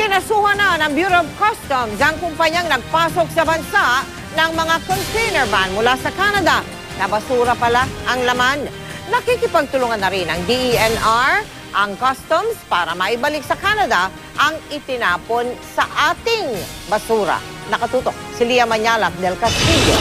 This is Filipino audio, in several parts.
Kinasuhan na ng Bureau of Customs ang kumpanyang nagpasok sa bansa ng mga container van mula sa Canada. Nabasura pala ang laman. Nakikipagtulungan na rin ang DENR, ang Customs para maibalik sa Canada ang itinapon sa ating basura. Nakatutok si Lia Manyalak del Castillo.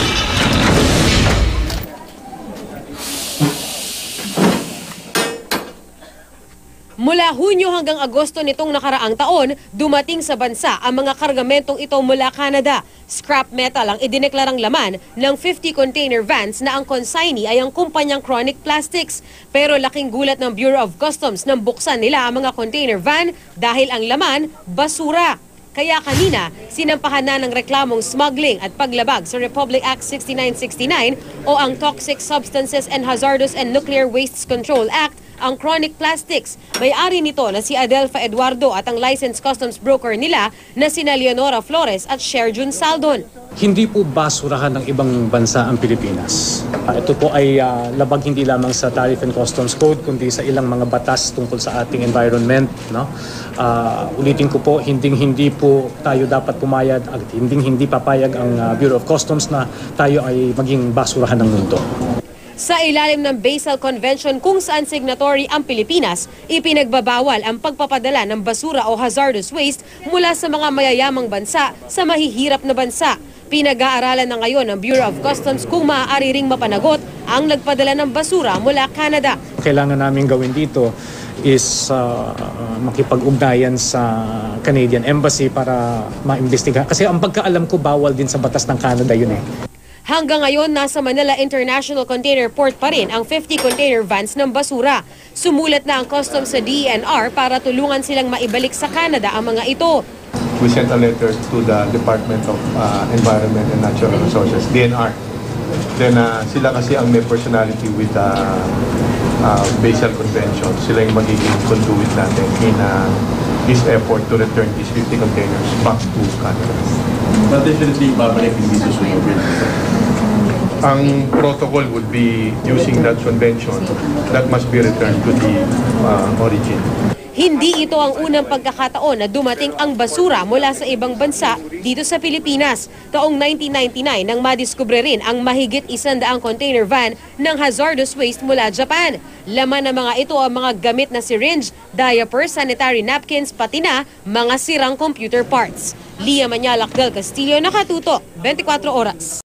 Mula Hunyo hanggang Agosto nitong nakaraang taon, dumating sa bansa ang mga kargamentong ito mula Canada. Scrap metal ang idineklarang laman ng 50 container vans na ang consignee ay ang kumpanyang Chronic Plastics. Pero laking gulat ng Bureau of Customs nang buksan nila ang mga container van dahil ang laman, basura. Kaya kanina, sinampahan na ng reklamong smuggling at paglabag sa Republic Act 6969 o ang Toxic Substances and Hazardous and Nuclear Wastes Control Act, ang Chronic Plastics. May-ari nito na si Adelfa Eduardo at ang licensed customs broker nila na sina Leonora Flores at Sherjun Saldon. Hindi po basurahan ng ibang bansa ang Pilipinas. Ito po ay labag hindi lamang sa Tariff and Customs Code kundi sa ilang mga batas tungkol sa ating environment. No? Ulitin ko po, hindi po tayo dapat pumayag at hindi papayag ang Bureau of Customs na tayo ay maging basurahan ng mundo. Sa ilalim ng Basel Convention kung saan signatory ang Pilipinas, ipinagbabawal ang pagpapadala ng basura o hazardous waste mula sa mga mayayamang bansa sa mahihirap na bansa. Pinag-aaralan na ngayon ng Bureau of Customs kung maaari ring mapanagot ang nagpadala ng basura mula Canada. Kailangan namin gawin dito is makipag-ugnayan sa Canadian Embassy para maimbestigahan. Kasi ang pagkaalam ko, bawal din sa batas ng Canada yun eh. Hanggang ngayon, nasa Manila International Container Port pa rin ang 50 container vans ng basura. Sumulat na ang customs sa DENR para tulungan silang maibalik sa Canada ang mga ito. We sent a letter to the Department of Environment and Natural Resources, DENR. Then sila kasi ang may personality with the Basel Convention. Sila yung magiging conduit natin in this effort to return these 50 containers back to Canada. But definitely, babalik hindi susunod. Ang protocol would be using that convention that must be returned to the origin. Hindi ito ang unang pagkakataon na dumating ang basura mula sa ibang bansa dito sa Pilipinas. Taong 1999 nang madiskubre rin ang mahigit 100 container van ng hazardous waste mula Japan. Laman ng mga ito ang mga gamit na syringe, diapers, sanitary napkins, pati na mga sirang computer parts. Lia Manyalak del Castillo, nakatutok, 24 oras.